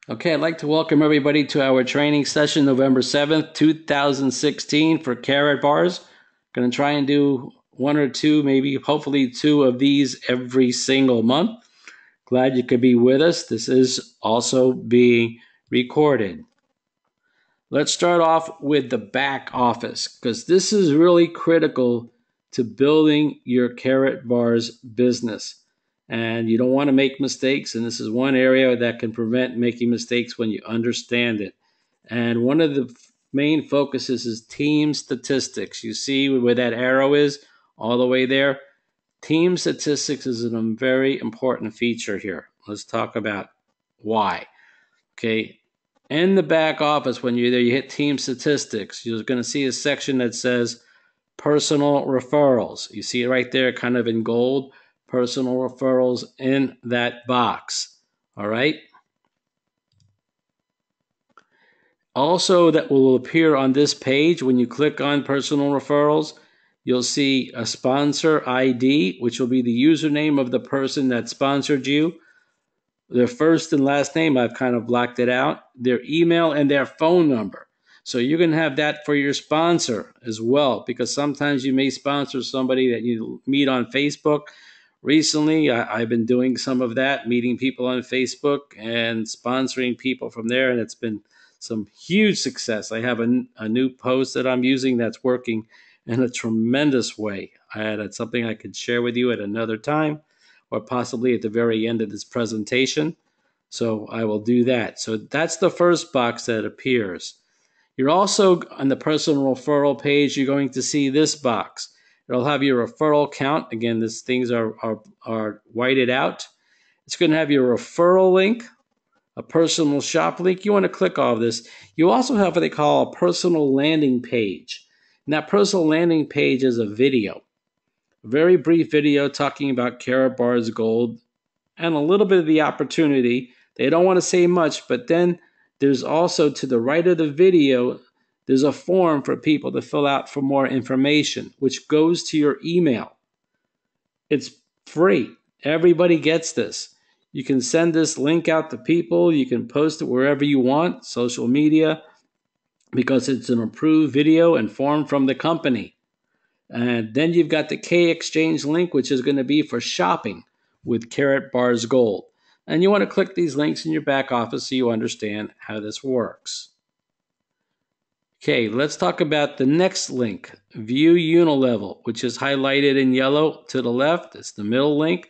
Okay, I'd like to welcome everybody to our training session November 7th, 2016 for Karatbars. Going to try and do one or two, maybe hopefully two of these every single month. Glad you could be with us. This is also being recorded. Let's start off with the back office because this is really critical to building your Karatbars business. And you don't want to make mistakes. And this is one area that can prevent making mistakes when you understand it. And one of the main focuses is team statistics. You see where that arrow is all the way there? Team statistics is a very important feature here. Let's talk about why. Okay. In the back office, when you're there, you hit team statistics. You're going to see a section that says personal referrals. You see it right there, kind of in gold, personal referrals in that box. All right. Also, that will appear on this page when you click on personal referrals. You'll see a sponsor ID, which will be the username of the person that sponsored you. Their first and last name, I've kind of blocked it out, their email and their phone number. So you can have that for your sponsor as well, because sometimes you may sponsor somebody that you meet on Facebook. Recently, I've been doing some of that, meeting people on Facebook and sponsoring people from there, and it's been some huge success. I have a new post that I'm using that's working in a tremendous way. That's something I could share with you at another time, or possibly at the very end of this presentation. So I will do that. So that's the first box that appears. You're also on the personal referral page, you're going to see this box. It'll have your referral count. Again, these things are whited out. It's going to have your referral link, a personal shop link. You want to click all of this. You also have what they call a personal landing page. And that personal landing page is a video. A very brief video talking about Karatbars Gold and a little bit of the opportunity. They don't want to say much, but then there's also to the right of the video, there's a form for people to fill out for more information, which goes to your email. It's free. Everybody gets this. You can send this link out to people. You can post it wherever you want, social media, because it's an approved video and form from the company. And then you've got the K Exchange link, which is going to be for shopping with Karatbars Gold. And you want to click these links in your back office so you understand how this works. Okay, let's talk about the next link, View Unilevel, which is highlighted in yellow to the left. It's the middle link.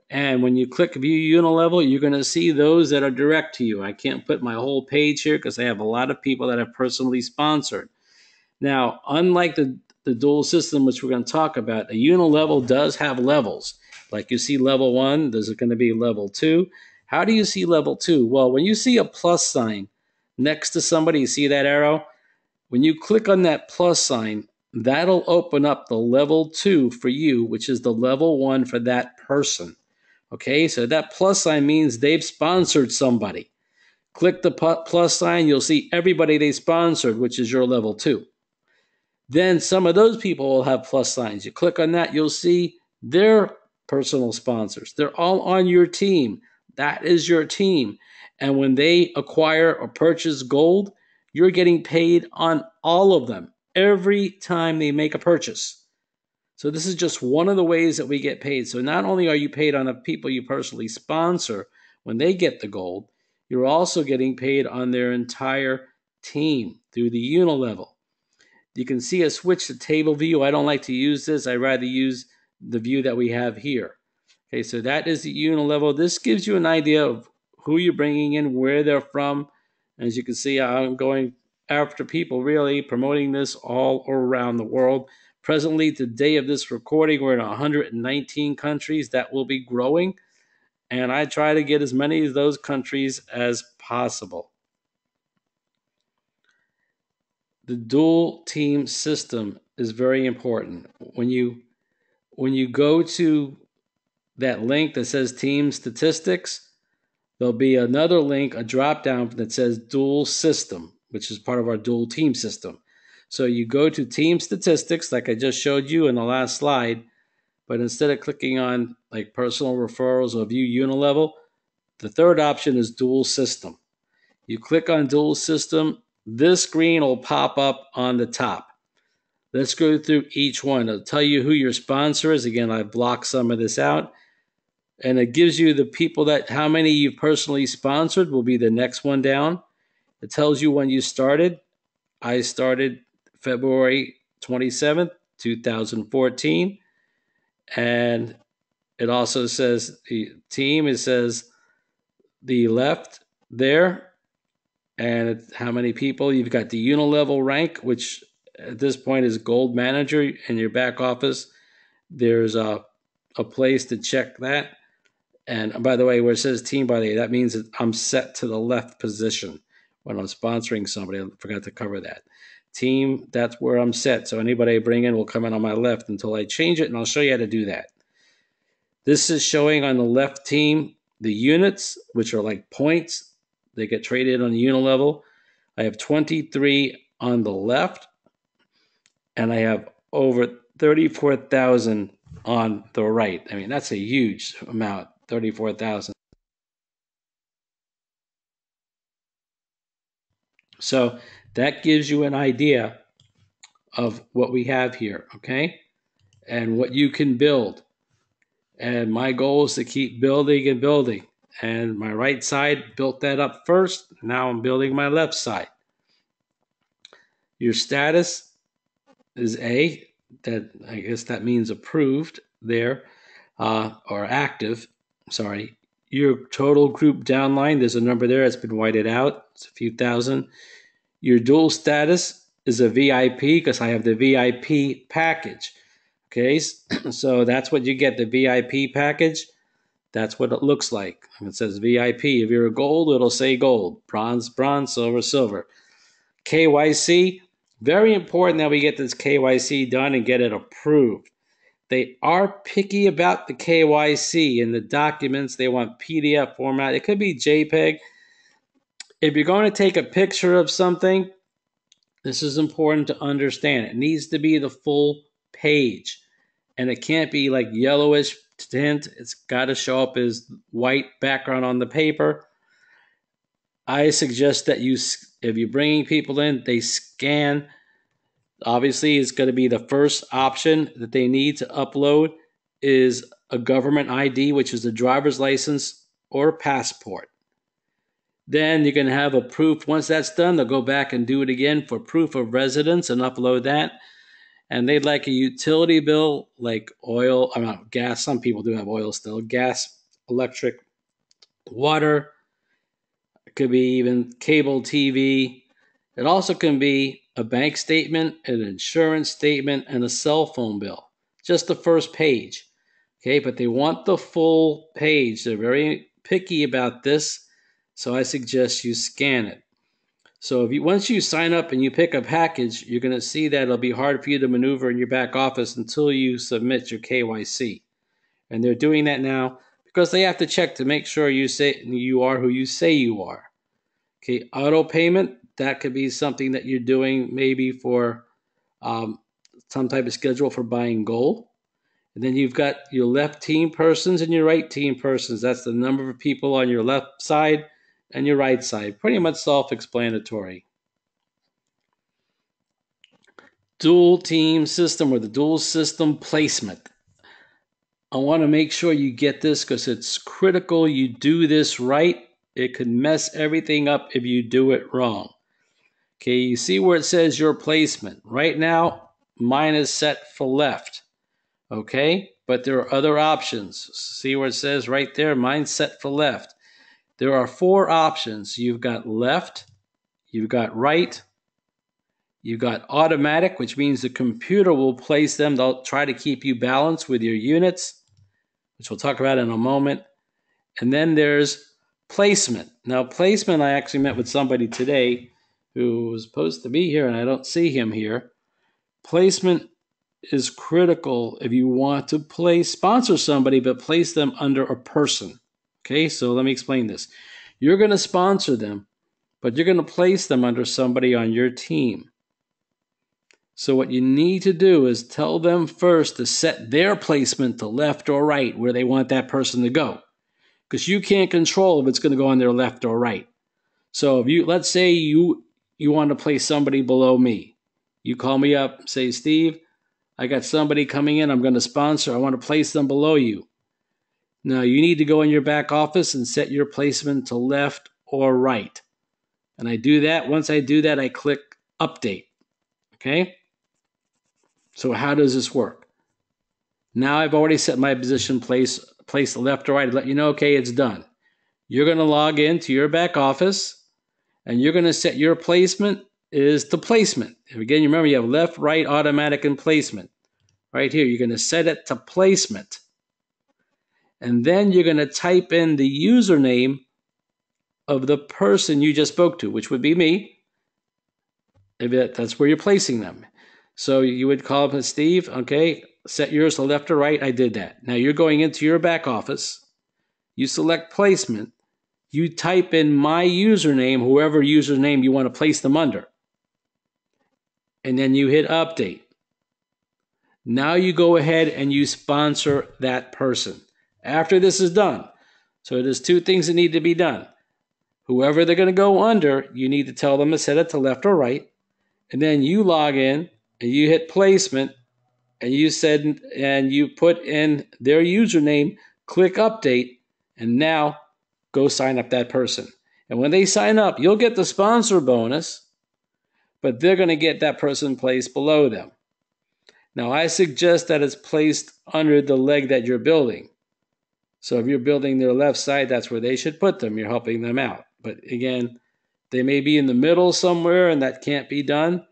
And when you click View Unilevel, you're going to see those that are direct to you. I can't put my whole page here because I have a lot of people that I've personally sponsored. Now, unlike the dual system, which we're going to talk about, a Unilevel does have levels. Like you see level 1, there's going to be level 2. How do you see level 2? Well, when you see a plus sign next to somebody, you see that arrow? When you click on that plus sign, that'll open up the level 2 for you, which is the level 1 for that person. Okay, so that plus sign means they've sponsored somebody. Click the plus sign, you'll see everybody they sponsored, which is your level 2. Then some of those people will have plus signs. You click on that, you'll see their personal sponsors. They're all on your team. That is your team. And when they acquire or purchase gold, you're getting paid on all of them every time they make a purchase. So this is just one of the ways that we get paid. So not only are you paid on the people you personally sponsor when they get the gold, you're also getting paid on their entire team through the Unilevel. You can see a switch to table view. I don't like to use this. I'd rather use the view that we have here. Okay, so that is the Unilevel. This gives you an idea of who you're bringing in, where they're from. As you can see, I'm going after people really promoting this all around the world. Presently, the day of this recording, we're in 119 countries. That will be growing. And I try to get as many of those countries as possible. The dual team system is very important. When you go to that link that says team statistics, there'll be another link, a drop down that says dual system, which is part of our dual team system. So you go to team statistics like I just showed you in the last slide, but instead of clicking on like personal referrals or view Unilevel, the third option is dual system. You click on dual system, this screen will pop up on the top. Let's go through each one. It'll tell you who your sponsor is. Again, I blocked some of this out. And it gives you the people that, how many you've personally sponsored will be the next one down. It tells you when you started. I started February 27th, 2014. And it also says the team, it says the left there, and it's how many people. You've got the Unilevel rank, which at this point is gold manager in your back office. There's a place to check that. And by the way, where it says team, by the way, that means that I'm set to the left position when I'm sponsoring somebody. I forgot to cover that. Team, that's where I'm set. So anybody I bring in will come in on my left until I change it, and I'll show you how to do that. This is showing on the left team the units, which are like points. They get traded on the Unilevel. I have 23 on the left, and I have over 34,000 on the right. I mean, that's a huge amount, 34,000. So that gives you an idea of what we have here, okay? And what you can build. And my goal is to keep building and building. And my right side built that up first. Now I'm building my left side. Your status is A. That, I guess that means approved there, or active. Sorry. Your total group downline, there's a number there that's been whited out. It's a few thousand. Your dual status is a VIP because I have the VIP package. Okay, so that's what you get, the VIP package. That's what it looks like. It says VIP. If you're a gold, it'll say gold. Bronze, bronze, silver, silver. KYC, very important that we get this KYC done and get it approved. They are picky about the KYC in the documents. They want PDF format. It could be JPEG. If you're going to take a picture of something, this is important to understand. It needs to be the full page. And it can't be like yellowish tint. It's got to show up as white background on the paper. I suggest that you, if you're bringing people in, they scan. Obviously, it's going to be the first option that they need to upload is a government ID, which is a driver's license or passport. Then you can have a proof. Once that's done, they'll go back and do it again for proof of residence and upload that. And they'd like a utility bill like oil, gas. Some people do have oil still. Gas, electric, water. It could be even cable TV. It also can be a bank statement, an insurance statement, and a cell phone bill. Just the first page. Okay, but they want the full page. They're very picky about this. So I suggest you scan it. So if you, once you sign up and you pick a package, you're going to see that it'll be hard for you to maneuver in your back office until you submit your KYC. And they're doing that now because they have to check to make sure you are who you say you are. Okay, auto payment, that could be something that you're doing maybe for some type of schedule for buying gold. And then you've got your left team persons and your right team persons. That's the number of people on your left side and your right side. Pretty much self-explanatory. Dual team system or the dual system placement. I want to make sure you get this because it's critical you do this right. It could mess everything up if you do it wrong. Okay, you see where it says your placement. Right now, mine is set for left. Okay, but there are other options. See where it says right there, mine's set for left. There are 4 options. You've got left, you've got right, you've got automatic, which means the computer will place them. They'll try to keep you balanced with your units, which we'll talk about in a moment. And then there's placement. Now, placement, I actually met with somebody today who was supposed to be here, and I don't see him here. Placement is critical if you want to sponsor somebody, but place them under a person. Okay, so let me explain this. You're going to sponsor them, but you're going to place them under somebody on your team. So what you need to do is tell them first to set their placement to left or right, where they want that person to go. Because you can't control if it's going to go on their left or right. So if you, let's say you want to place somebody below me. You call me up, say, Steve, I got somebody coming in I'm going to sponsor. I want to place them below you. Now you need to go in your back office and set your placement to left or right. And I do that. Once I do that, I click update. Okay? So how does this work? Now I've already set my position place left or right to let you know, okay, it's done. You're going to log into your back office and you're going to set your placement is to placement. And again, you remember you have left, right, automatic, and placement. Right here, you're going to set it to placement. And then you're going to type in the username of the person you just spoke to, which would be me. That's where you're placing them. So you would call up Steve, okay, set yours to left or right. I did that. Now you're going into your back office. You select placement. You type in my username, whoever username you want to place them under. And then you hit update. Now you go ahead and you sponsor that person. After this is done, so there's two things that need to be done. Whoever they're going to go under, you need to tell them to set it to left or right. And then you log in and you hit placement and you put in their username, click update, and now go sign up that person. And when they sign up, you'll get the sponsor bonus, but they're going to get that person placed below them. Now, I suggest that it's placed under the leg that you're building. So if you're building their left side, that's where they should put them. You're helping them out. But again, they may be in the middle somewhere and that can't be done.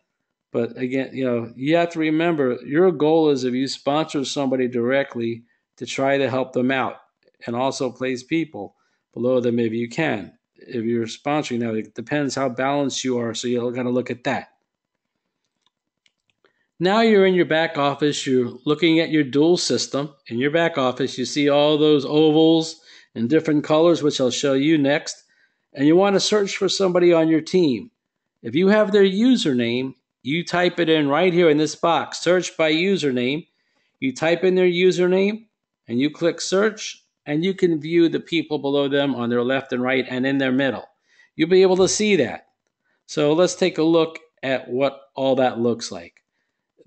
But again, you have to remember your goal is if you sponsor somebody directly to try to help them out and also place people below them if you can. If you're sponsoring, now it depends how balanced you are. So you've got to look at that. Now you're in your back office, you're looking at your dual system. In your back office, you see all those ovals in different colors, which I'll show you next. And you want to search for somebody on your team. If you have their username, you type it in right here in this box, search by username. You type in their username and you click search and you can view the people below them on their left and right and in their middle. You'll be able to see that. So let's take a look at what all that looks like.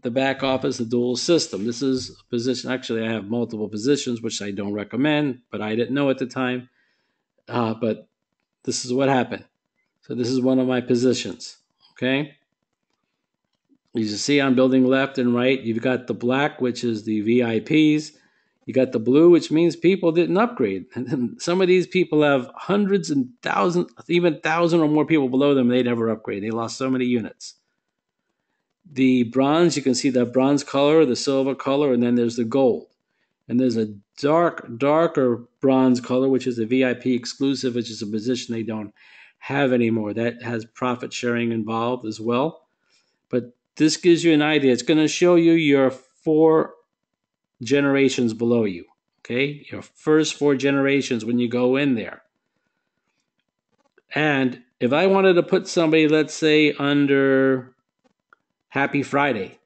The back office, the dual system. This is a position. Actually, I have multiple positions, which I don't recommend, but I didn't know at the time. But this is what happened. So this is one of my positions. Okay. You see I'm building left and right. You've got the black, which is the VIPs. You got the blue, which means people didn't upgrade. And some of these people have hundreds and thousands, even 1,000 or more people below them. They never upgrade. They lost so many units. The bronze, you can see the bronze color, the silver color, and then there's the gold. And there's a darker bronze color, which is a VIP exclusive, which is a position they don't have anymore. That has profit sharing involved as well. But this gives you an idea. It's going to show you your 4 generations below you. Okay? Your first 4 generations when you go in there. And if I wanted to put somebody, let's say, under Happy Friday.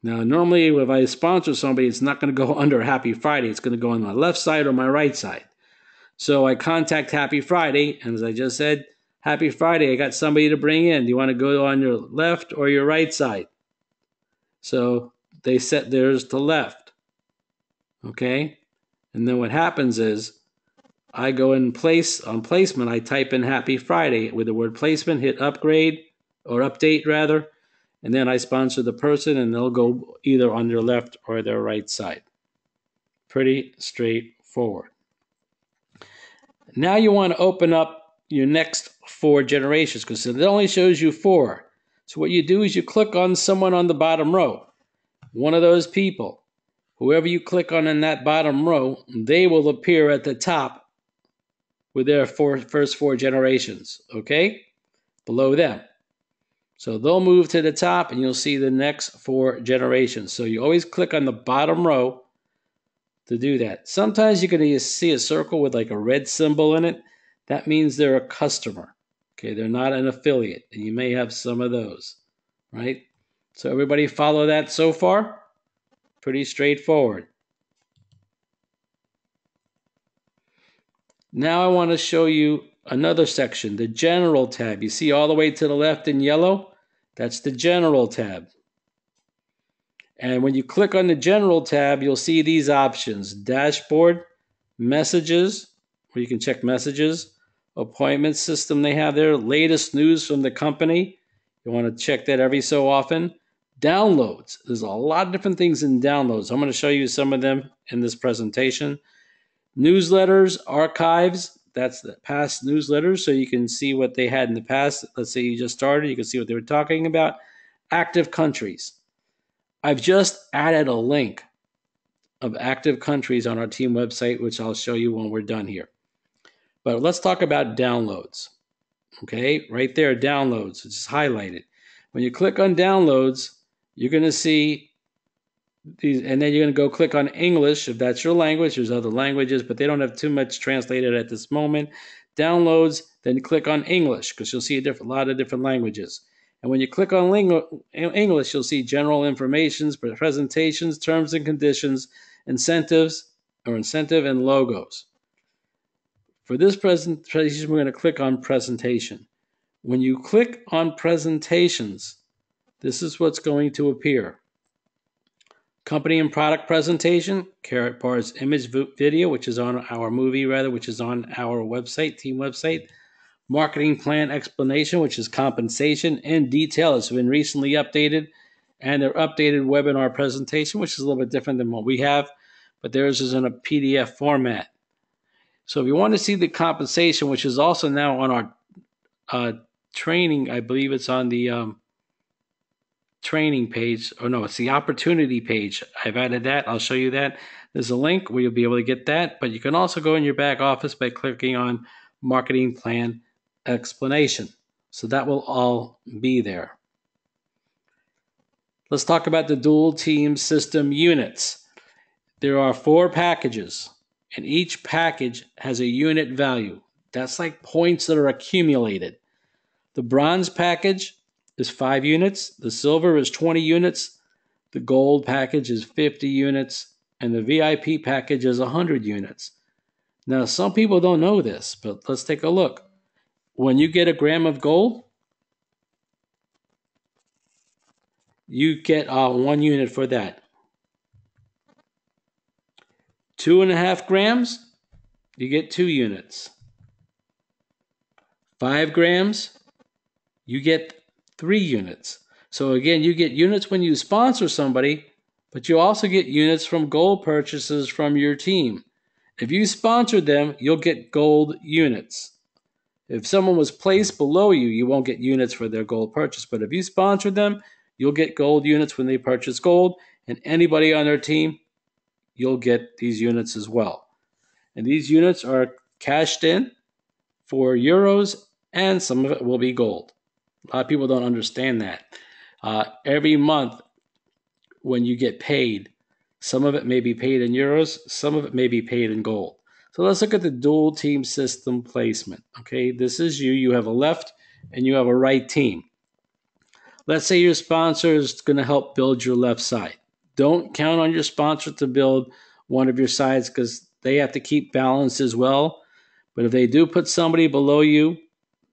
Now, normally if I sponsor somebody, it's not going to go under Happy Friday. It's going to go on my left side or my right side. So I contact Happy Friday, and as I just said, Happy Friday, I got somebody to bring in. Do you want to go on your left or your right side? So they set theirs to left. Okay? And then what happens is I go in place on placement. I type in Happy Friday with the word placement, hit upgrade or update rather. And then I sponsor the person and they'll go either on their left or their right side. Pretty straightforward. Now you want to open up your next 4 generations because it only shows you 4. So what you do is you click on someone on the bottom row. One of those people. Whoever you click on in that bottom row, they will appear at the top with their first 4 generations. Okay? Below them. So they'll move to the top and you'll see the next 4 generations. So you always click on the bottom row to do that. Sometimes you can see a circle with like a red symbol in it. That means they're a customer. Okay, they're not an affiliate. And you may have some of those, right? So everybody follow that so far? Pretty straightforward. Now I want to show you another section, the General tab. You see all the way to the left in yellow? That's the General tab. And when you click on the General tab, you'll see these options: Dashboard, Messages, where you can check messages, Appointment System they have there, latest news from the company. You want to check that every so often. Downloads. There's a lot of different things in downloads. I'm going to show you some of them in this presentation. Newsletters, archives, that's the past newsletters, so you can see what they had in the past. Let's say you just started, you can see what they were talking about. Active countries. I've just added a link of active countries on our team website, which I'll show you when we're done here. But let's talk about downloads. Okay, right there, downloads, it's highlighted. When you click on downloads, you're going to see these, and then you're going to go click on English if that's your language. There's other languages, but they don't have too much translated at this moment. Downloads, then click on English because you'll see a lot of different languages. And when you click on English, you'll see general information, presentations, terms and conditions, incentives, or incentive and logos. For this presentation, we're going to click on presentation. When you click on presentations, this is what's going to appear. Company and product presentation, Karatbars image video, which is on our which is on our website, team website. Marketing plan explanation, which is compensation in detail. It's been recently updated, and their updated webinar presentation, which is a little bit different than what we have, but theirs is in a PDF format. So if you want to see the compensation, which is also now on our training, I believe it's on the training page, or no, it's the opportunity page. I've added that. I'll show you that. There's a link where you'll be able to get that, but you can also go in your back office by clicking on marketing plan explanation. So that will all be there. Let's talk about the dual team system units. There are 4 packages, and each package has a unit value. That's like points that are accumulated. The bronze package is 5 units, the silver is 20 units, the gold package is 50 units, and the VIP package is 100 units. Now, some people don't know this, but let's take a look. When you get a gram of gold, you get 1 unit for that. 2.5 grams, you get 2 units. 5 grams, you get 3 units. So again, you get units when you sponsor somebody, but you also get units from gold purchases from your team. If you sponsor them, you'll get gold units. If someone was placed below you, you won't get units for their gold purchase. But if you sponsor them, you'll get gold units when they purchase gold. And anybody on their team, you'll get these units as well. And these units are cashed in for euros, and some of it will be gold. A lot of people don't understand that. Every month when you get paid, some of it may be paid in euros, some of it may be paid in gold. So let's look at the dual team system placement. Okay, this is you. You have a left and you have a right team. Let's say your sponsor is going to help build your left side. Don't count on your sponsor to build one of your sides because they have to keep balance as well. But if they do put somebody below you,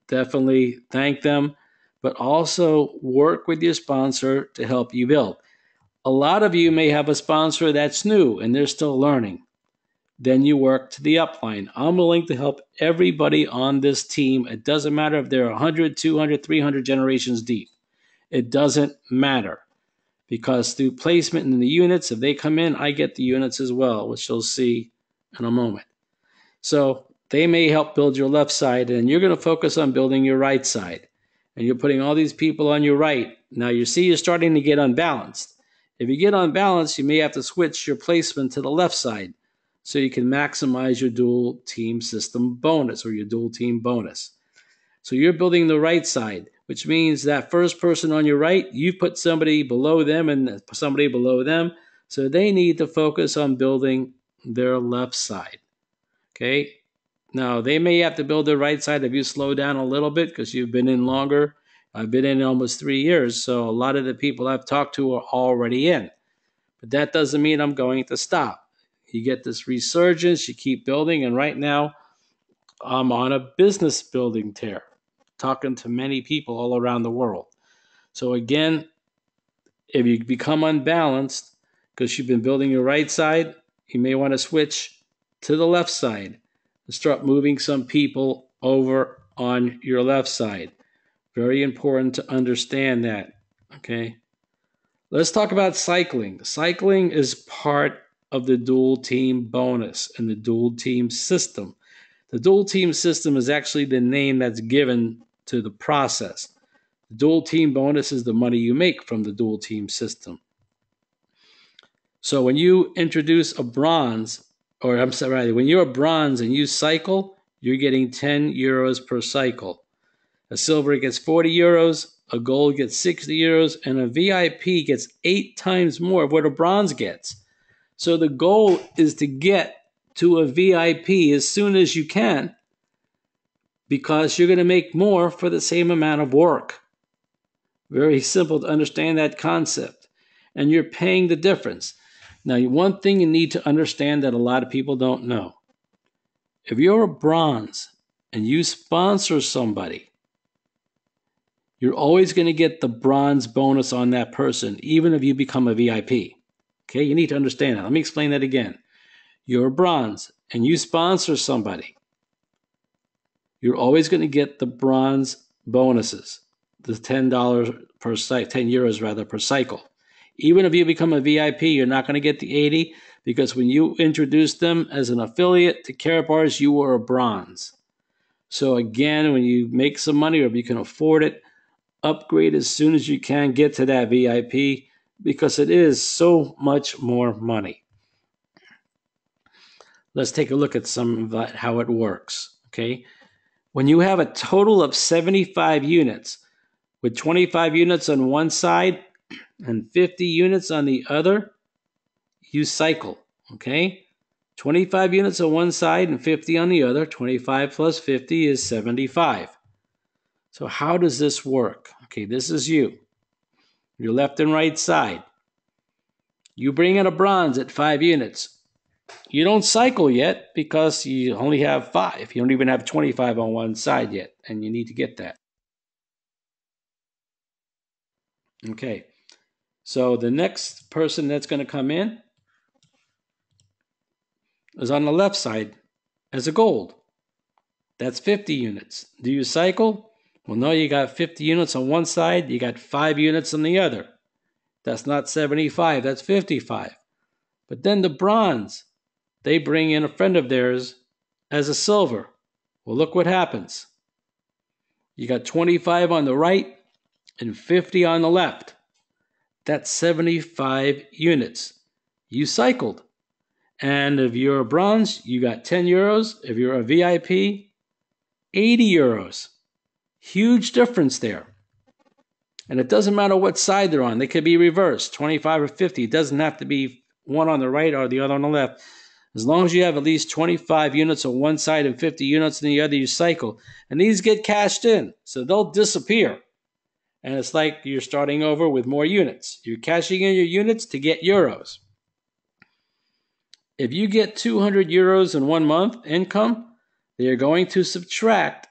definitely thank them. But also work with your sponsor to help you build. A lot of you may have a sponsor that's new and they're still learning. Then you work to the upline. I'm willing to help everybody on this team. It doesn't matter if they're 100, 200, 300 generations deep. It doesn't matter because through placement in the units, if they come in, I get the units as well, which you'll see in a moment. So they may help build your left side, and you're going to focus on building your right side. And you're putting all these people on your right. Now you see you're starting to get unbalanced. If you get unbalanced, you may have to switch your placement to the left side so you can maximize your dual team system bonus or your dual team bonus. So you're building the right side, which means that first person on your right, you put somebody below them and somebody below them. So they need to focus on building their left side. Okay. Now they may have to build their right side if you slow down a little bit because you've been in longer. I've been in almost 3 years. So a lot of the people I've talked to are already in. But that doesn't mean I'm going to stop. You get this resurgence, you keep building. And right now, I'm on a business building tear, talking to many people all around the world. So again, if you become unbalanced because you've been building your right side, you may want to switch to the left side and start moving some people over on your left side. Very important to understand that, okay? Let's talk about cycling. Cycling is part of the dual team bonus and the dual team system. The dual team system is actually the name that's given to the process. The dual team bonus is the money you make from the dual team system. So when you introduce a bronze, or I'm sorry, when you're a bronze and you cycle, you're getting 10 euros per cycle. A silver gets 40 euros, a gold gets 60 euros, and a VIP gets 8 times more of what a bronze gets. So the goal is to get to a VIP as soon as you can, because you're going to make more for the same amount of work. Very simple to understand that concept. And you're paying the difference. Now, one thing you need to understand that a lot of people don't know. If you're a bronze and you sponsor somebody, you're always going to get the bronze bonus on that person, even if you become a VIP. Okay, you need to understand that. Let me explain that again. You're a bronze and you sponsor somebody, you're always going to get the bronze bonuses, the $10 per cycle, 10 euros rather per cycle. Even if you become a VIP, you're not going to get the 80 because when you introduce them as an affiliate to Karatbars, you were a bronze. So again, when you make some money or if you can afford it, upgrade as soon as you can, get to that VIP because it is so much more money. Let's take a look at some of that, how it works, okay? When you have a total of 75 units, with 25 units on one side and 50 units on the other, you cycle, okay? 25 units on one side and 50 on the other. 25 plus 50 is 75. So how does this work? Okay, this is you. Your left and right side. You bring in a bronze at 5 units. You don't cycle yet because you only have 5. You don't even have 25 on one side yet, and you need to get that. Okay, so the next person that's going to come in is on the left side as a gold. That's 50 units. Do you cycle? Well, no, you got 50 units on one side, you got 5 units on the other. That's not 75, that's 55. But then the bronze, they bring in a friend of theirs as a silver. Well, look what happens. You got 25 on the right and 50 on the left. That's 75 units. You cycled. And if you're a bronze, you got 10 euros. If you're a VIP, 80 euros. Huge difference there. And it doesn't matter what side they're on. They could be reversed, 25 or 50. It doesn't have to be one on the right or the other on the left. As long as you have at least 25 units on one side and 50 units on the other, you cycle. And these get cashed in, so they'll disappear. And it's like you're starting over with more units. You're cashing in your units to get euros. If you get 200 euros in 1 month income, they are going to subtract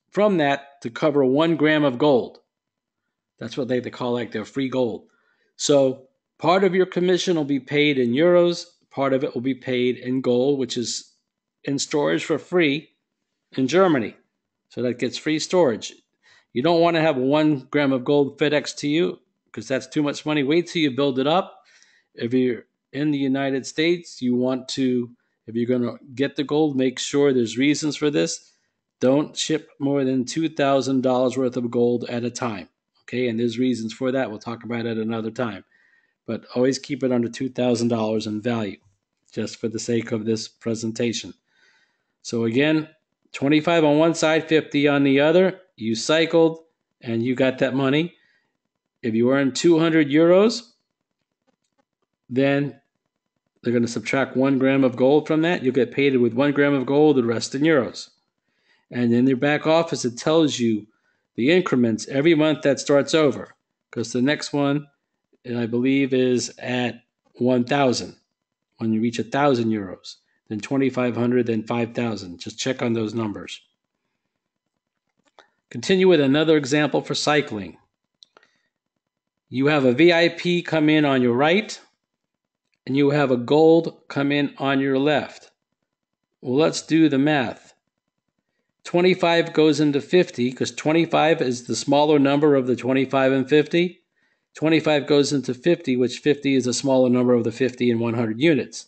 from that to cover 1 gram of gold. That's what they call like their free gold. So part of your commission will be paid in euros. Part of it will be paid in gold, which is in storage for free in Germany. So that gets free storage. You don't want to have 1 gram of gold FedEx to you because that's too much money. Wait till you build it up. If you're in the United States, you want to, if you're going to get the gold, make sure there's reasons for this. Don't ship more than $2,000 worth of gold at a time. Okay, and there's reasons for that. We'll talk about it another time. But always keep it under $2,000 in value, just for the sake of this presentation. So again, 25 on one side, 50 on the other. You cycled and you got that money. If you earn 200 euros, then they're going to subtract 1 gram of gold from that. You'll get paid with 1 gram of gold, the rest in euros. And in your back office, it tells you the increments every month that starts over. Because the next one, I believe, is at 1,000, when you reach 1,000 euros. then 2,500, then 5,000. Just check on those numbers. Continue with another example for cycling. You have a VIP come in on your right, and you have a gold come in on your left. Well, let's do the math. 25 goes into 50 because 25 is the smaller number of the 25 and 50. 25 goes into 50, which 50 is a smaller number of the 50 and 100 units.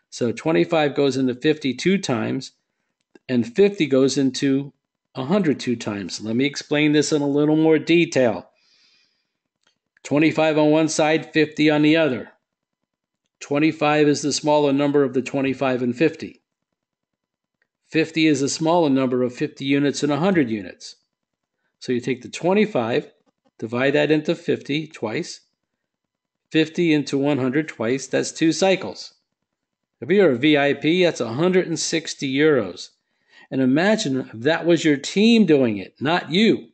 So 25 goes into 50 two times, and 50 goes into 100 two times. Let me explain this in a little more detail. 25 on one side, 50 on the other. 25 is the smaller number of the 25 and 50. 50 is a smaller number of 50 units and 100 units. So you take the 25, divide that into 50 twice, 50 into 100 twice, that's 2 cycles. If you're a VIP, that's 160 euros. And imagine if that was your team doing it, not you.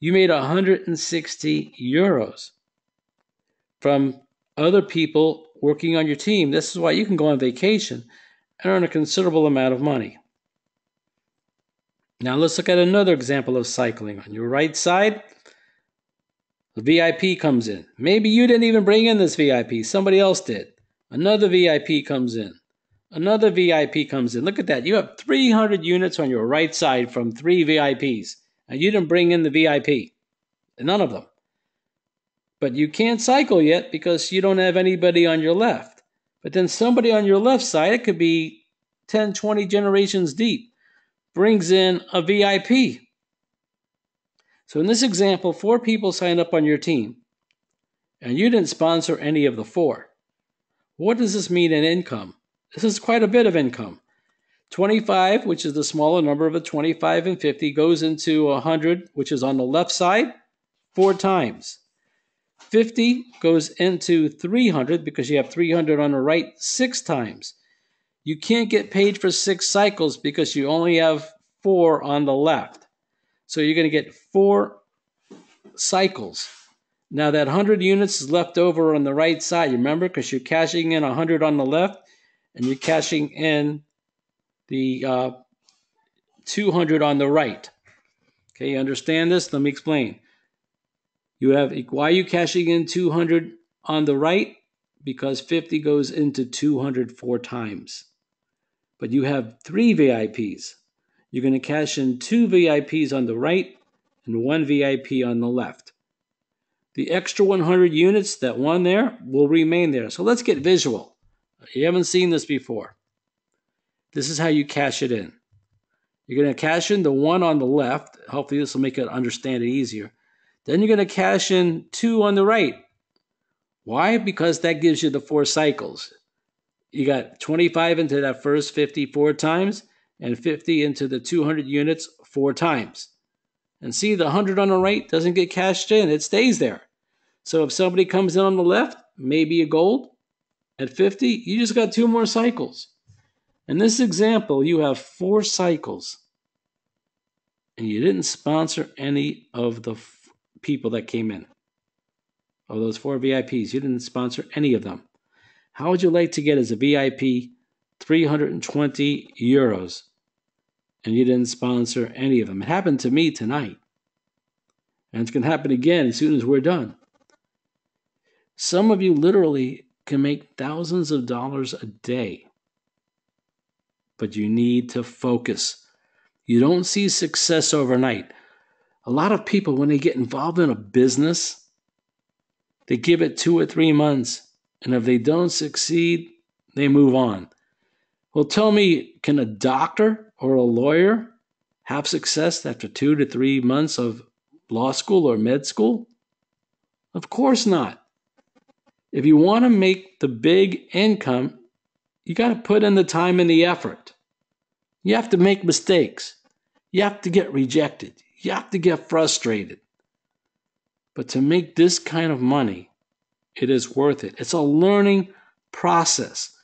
You made 160 euros from other people working on your team. This is why you can go on vacation and earn a considerable amount of money. Now let's look at another example of cycling. On your right side, the VIP comes in. Maybe you didn't even bring in this VIP. Somebody else did. Another VIP comes in. Another VIP comes in. Look at that. You have 300 units on your right side from 3 VIPs. And you didn't bring in the VIP. None of them. But you can't cycle yet because you don't have anybody on your left. But then somebody on your left side, it could be 10, 20 generations deep, brings in a VIP. So in this example, 4 people signed up on your team, and you didn't sponsor any of the 4. What does this mean in income? This is quite a bit of income. 25, which is the smaller number of the 25 and 50, goes into 100, which is on the left side, 4 times. 50 goes into 300 because you have 300 on the right 6 times. You can't get paid for 6 cycles because you only have 4 on the left. So you're going to get 4 cycles. Now that 100 units is left over on the right side, you remember, because you're cashing in 100 on the left and you're cashing in the 200 on the right. Okay, you understand this? Let me explain. Why are you cashing in 200 on the right? Because 50 goes into 200 4 times. But you have 3 VIPs. You're going to cash in 2 VIPs on the right and 1 VIP on the left. The extra 100 units, that one there, will remain there. So let's get visual. You haven't seen this before. This is how you cash it in. You're going to cash in the one on the left. Hopefully this will make it understand it easier. Then you're going to cash in 2 on the right. Why? Because that gives you the 4 cycles. You got 25 into that first 50 4 times and 50 into the 200 units 4 times. And see, the 100 on the right doesn't get cashed in. It stays there. So if somebody comes in on the left, maybe a gold, at 50, you just got 2 more cycles. In this example, you have 4 cycles. And you didn't sponsor any of the people that came in. Of those 4 VIPs, you didn't sponsor any of them. How would you like to get as a VIP 320 euros and you didn't sponsor any of them? It happened to me tonight. And it's going to happen again as soon as we're done. Some of you literally can make thousands of dollars a day. But you need to focus. You don't see success overnight. A lot of people, when they get involved in a business, they give it 2 or 3 months. And if they don't succeed, they move on. Well, tell me, can a doctor or a lawyer have success after 2 to 3 months of law school or med school? Of course not. If you want to make the big income, you got to put in the time and the effort. You have to make mistakes. You have to get rejected. You have to get frustrated. But to make this kind of money, it is worth it. It's a learning process.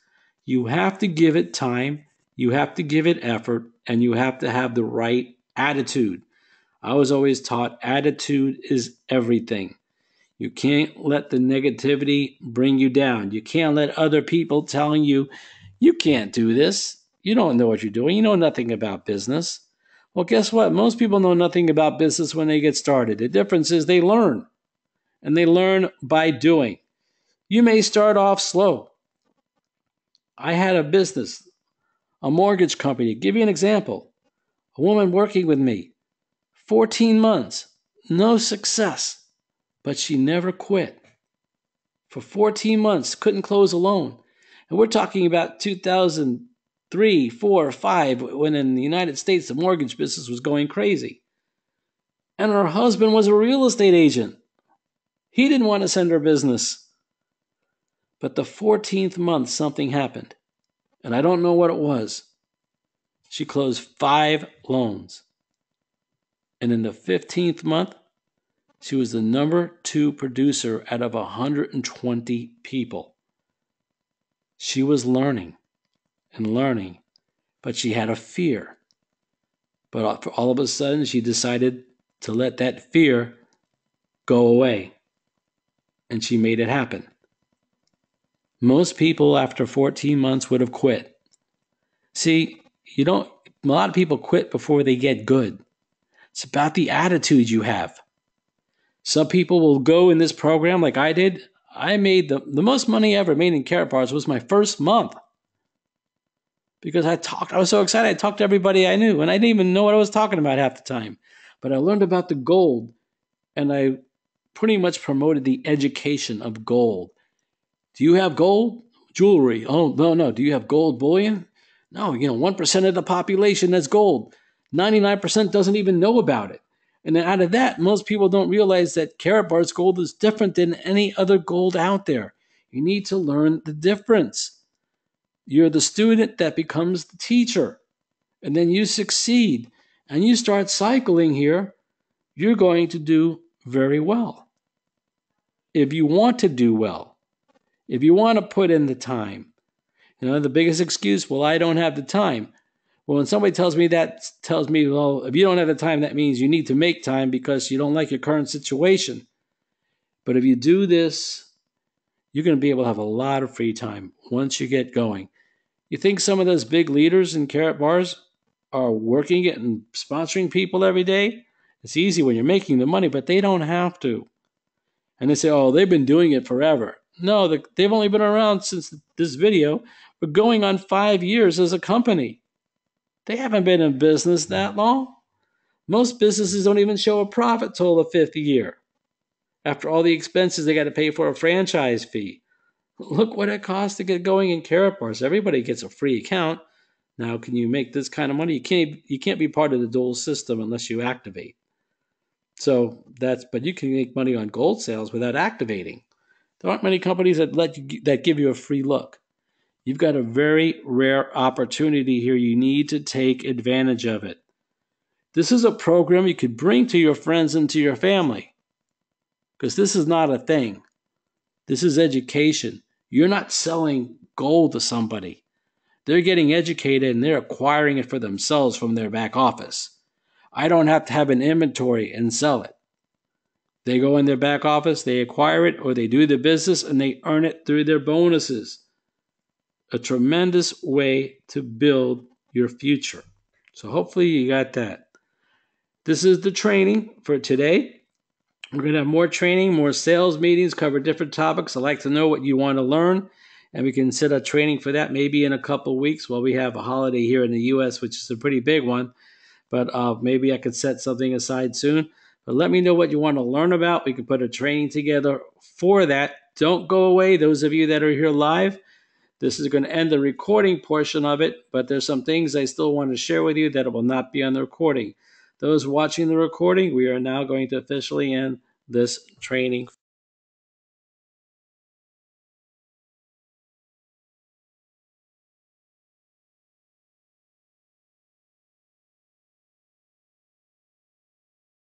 You have to give it time, you have to give it effort, and you have to have the right attitude. I was always taught attitude is everything. You can't let the negativity bring you down. You can't let other people telling you You can't do this. You don't know what you're doing. You know nothing about business. Well, guess what? Most people know nothing about business when they get started. The difference is they learn, and they learn by doing. You may start off slow. I had a business, a mortgage company. Give you an example. A woman working with me, 14 months, no success, but she never quit. For 14 months, couldn't close a loan. And we're talking about 2003, 4, 5, when in the United States the mortgage business was going crazy. And her husband was a real estate agent. He didn't want to send her business. But the 14th month, something happened. And I don't know what it was. She closed 5 loans. And in the 15th month, she was the number 2 producer out of 120 people. She was learning and learning, but she had a fear. But all of a sudden, she decided to let that fear go away. And she made it happen. Most people after 14 months would have quit. See, a lot of people quit before they get good. It's about the attitude you have. Some people will go in this program like I did. I made the most money I ever made in Karatbars was my first month. Because I was so excited. I talked to everybody I knew, and I didn't even know what I was talking about half the time. But I learned about the gold, and I pretty much promoted the education of gold. Do you have gold? Jewelry. Oh, no. Do you have gold bullion? No, 1% of the population that's gold. 99% doesn't even know about it. And then out of that, most people don't realize that Karatbars gold is different than any other gold out there. You need to learn the difference. You're the student that becomes the teacher. And then you succeed. And you start cycling here, you're going to do very well. If you want to do well, if you want to put in the time. The biggest excuse, well, I don't have the time. Well, when somebody tells me, well, if you don't have the time, that means you need to make time because you don't like your current situation. But if you do this, you're going to be able to have a lot of free time once you get going. You think some of those big leaders in Karatbars are working it and sponsoring people every day? It's easy when you're making the money, but they don't have to. And they say, oh, they've been doing it forever. No, they've only been around since this video. We're going on 5 years as a company. They haven't been in business that long. Most businesses don't even show a profit till the 5th year. After all the expenses they got to pay for a franchise fee. Look what it costs to get going in Karatbars. Everybody gets a free account. Now, can you make this kind of money? You can't be part of the dual system unless you activate. But you can make money on gold sales without activating. There aren't many companies that give you a free look. You've got a very rare opportunity here. You need to take advantage of it. This is a program you could bring to your friends and to your family. Because this is not a thing. This is education. You're not selling gold to somebody. They're getting educated and they're acquiring it for themselves from their back office. I don't have to have an inventory and sell it. They go in their back office, they acquire it, or they do the business and they earn it through their bonuses. A tremendous way to build your future. So hopefully you got that. This is the training for today. We're going to have more training, more sales meetings, cover different topics. I'd like to know what you want to learn, and we can set a training for that maybe in a couple of weeks while we have a holiday here in the U.S., which is a pretty big one. But maybe I could set something aside soon. But let me know what you want to learn about. We can put a training together for that. Don't go away, those of you that are here live. This is going to end the recording portion of it, but there's some things I still want to share with you that will not be on the recording. Those watching the recording, we are now going to officially end this training.